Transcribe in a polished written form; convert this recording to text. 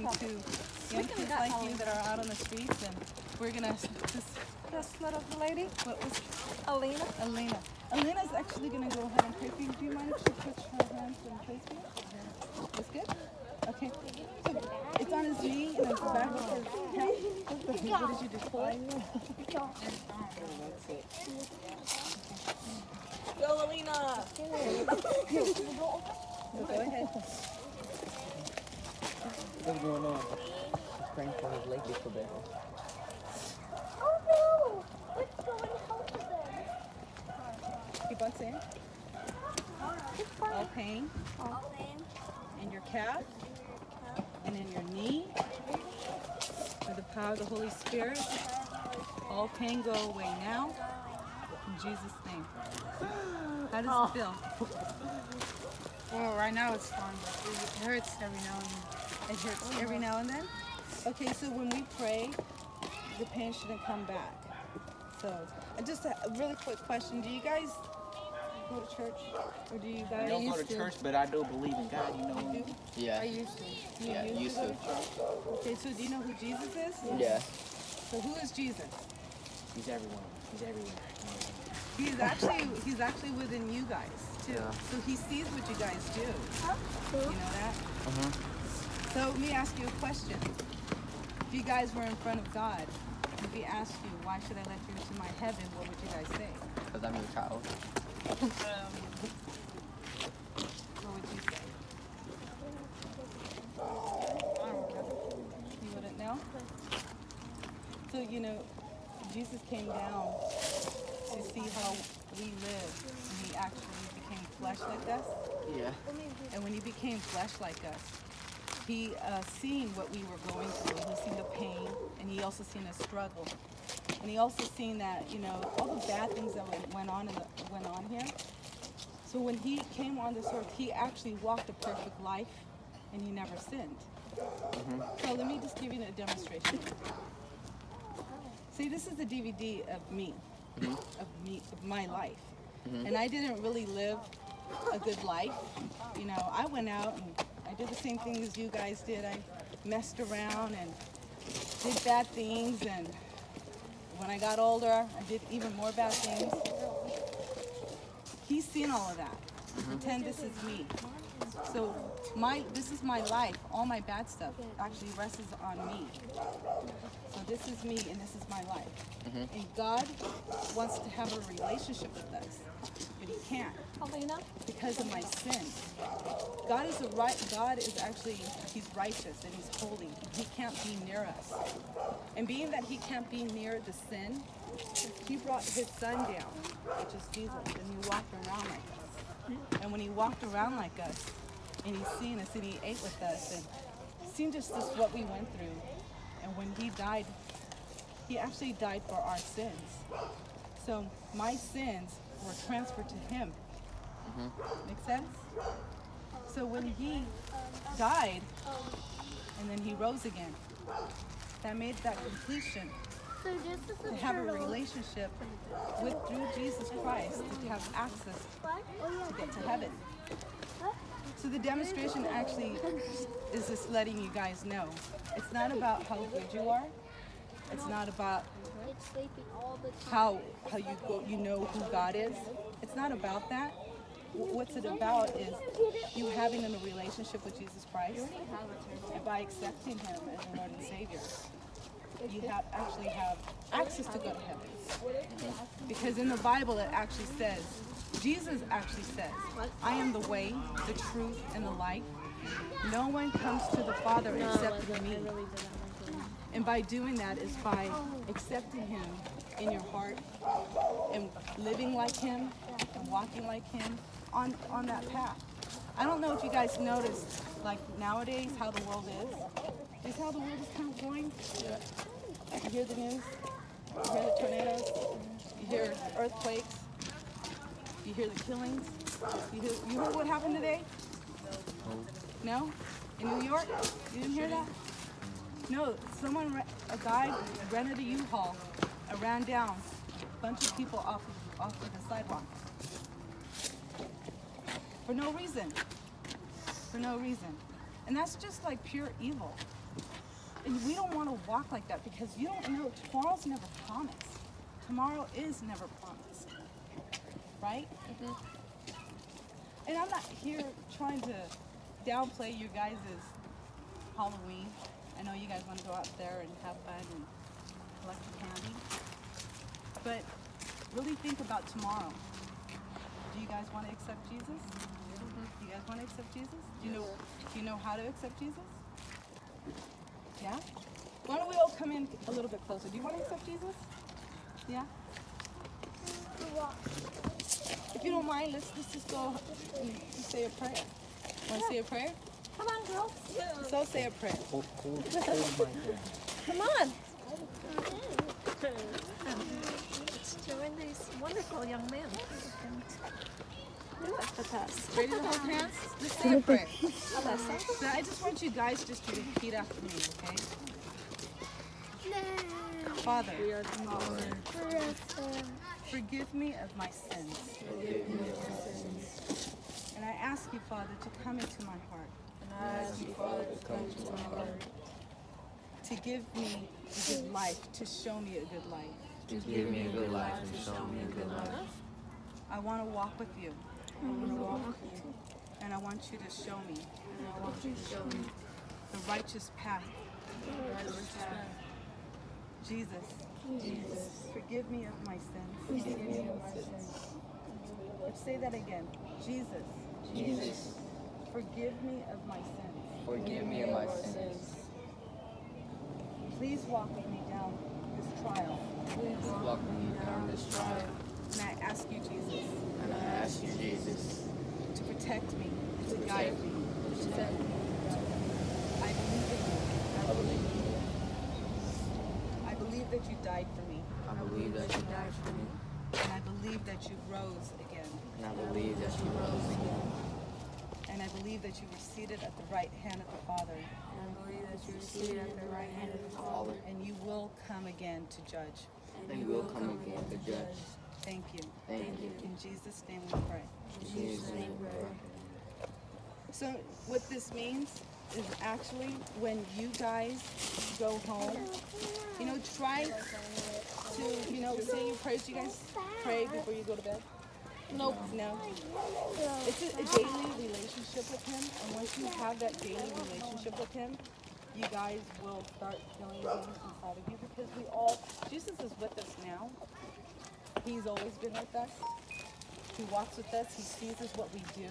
young kids like you that are out on the streets, and we're gonna this little lady. What was Alina. Elena? Elena's actually gonna go ahead and pray for you. Do you mind if she puts her hands and prays for you? That's good. Okay. So it's on his knee and it's back of his head. What did you do? Pull it? That's it. Go, Alina. Go ahead. What's going on? He's praying for his leg is so bad. Oh no! Let's go and help them. Keep on saying. All pain All in. in your calf and in your knee. By the power of the Holy Spirit, all pain go away now. In Jesus' name. How does it feel? Well, right now it's fine, but it hurts every now and then. It hurts every now and then? Okay, so when we pray, the pain shouldn't come back. So, just a really quick question. Do you guys go to church? Or do you I guys? don't go to church, but I do believe in God, you know. You do? Yeah. I used to. Yeah, used to. Okay, so do you know who Jesus is? Yeah. So who is Jesus? He's everyone. He's everywhere. He's actually within you guys too. Yeah. So he sees what you guys do. You know that? Uh-huh. So let me ask you a question. If you guys were in front of God, if he asked you, why should I let you into my heaven, what would you guys say? Because I'm your child. What would you say? You wouldn't know? So, you know, Jesus came down to see how we live, and he actually became flesh like us. Yeah. And when he became flesh like us, he seen what we were going through. He seen the pain, and he also seen the struggle. And he also seen that, you know, all the bad things that went on here. So when he came on this earth, he actually walked a perfect life, and he never sinned. So let me just give you a demonstration. See, this is a DVD of me, of my life. And I didn't really live a good life. You know, I went out and I did the same thing as you guys did. I messed around and did bad things, and when I got older, I did even more bad things. He's seen all of that. Pretend this is me. So this is my life. All my bad stuff actually rests on me. So this is me and this is my life. And God wants to have a relationship with us, but he can't Alina. because of my sin. God is actually, he's righteous and he's holy. He can't be near us. And being that he can't be near the sin, he brought his son down, which is Jesus, and he walked around like us. And when he walked around like us, and he seen us and he ate with us and seen just what we went through. And when he died, he actually died for our sins. So my sins were transferred to him. Make sense? So when he died and then he rose again, that made that completion So this is to have a relationship through Jesus Christ, to have access to get to heaven. So the demonstration actually is just letting you guys know. It's not about how good you are. It's not about It's sleeping all the time. how you know who God is. It's not about that. What's it about is you having a relationship with Jesus Christ, and by accepting him as your Lord and Savior, you actually have access to go to heaven. Because in the Bible it actually says, Jesus actually says, I am the way, the truth, and the life. No one comes to the Father except through me. And by doing that is by accepting him in your heart and living like him and walking like him on that path. I don't know if you guys noticed, like nowadays, how the world is. Is how the world is kind of going. You hear the news, you hear the tornadoes, you hear earthquakes, you hear the killings. You heard what happened today? No? In New York? You didn't hear that? No, a guy rented a U-Haul, ran down a bunch of people off of the sidewalk. For no reason. For no reason. And that's just like pure evil. And we don't want to walk like that because you don't know. Tomorrow's never promised. Tomorrow is never promised. Right? And I'm not here trying to downplay your guys' Halloween. I know you guys want to go out there and have fun and collect the candy. But really think about tomorrow. Do you guys want to accept Jesus? Do you guys want to accept Jesus? Do you know how to accept Jesus? Yeah? Why don't we all come in a little bit closer? Do you want to accept Jesus? Yeah? If you don't mind, let's just go and just say a prayer. Want to say a prayer? Come on, girls. So say a prayer. Hold my hand. Come on. Let's join these wonderful young men and do it with us. Ready to hold hands? Just say a prayer. So I just want you guys just to repeat after me, okay? Father, forgive me of my sins. And I ask you, Father, to come into my heart. To give me a good life, to show me a good life. Give me a good life and show me a good life. I want to walk with you. And I want you to show me the righteous path. Jesus, forgive me of my sins. Let's say that again. Jesus, forgive me of my sins. Forgive me of my sins. Please walk with me down this trial. Please walk with me down this trial. And I ask you, Jesus, And I ask you, Jesus, to protect me, to guide me. I believe in you. I believe that you died for me. I believe that you died for me. And I believe that you rose again. And I believe that you rose again. And I believe that you were seated at the right hand of the Father. And I believe that you are seated at the right hand of the Father. And you will come again to judge. And you will come again to judge. Thank you. Thank you. In Jesus' name we pray. In Jesus' name we pray. So what this means is actually when you guys go home, try to, say your prayers. Do you guys pray before you go to bed? Nope. No. It's a daily relationship with him, and once you have that daily relationship with him, you guys will start feeling things inside of you because Jesus is with us now. He's always been with us. He walks with us. He sees us what we do.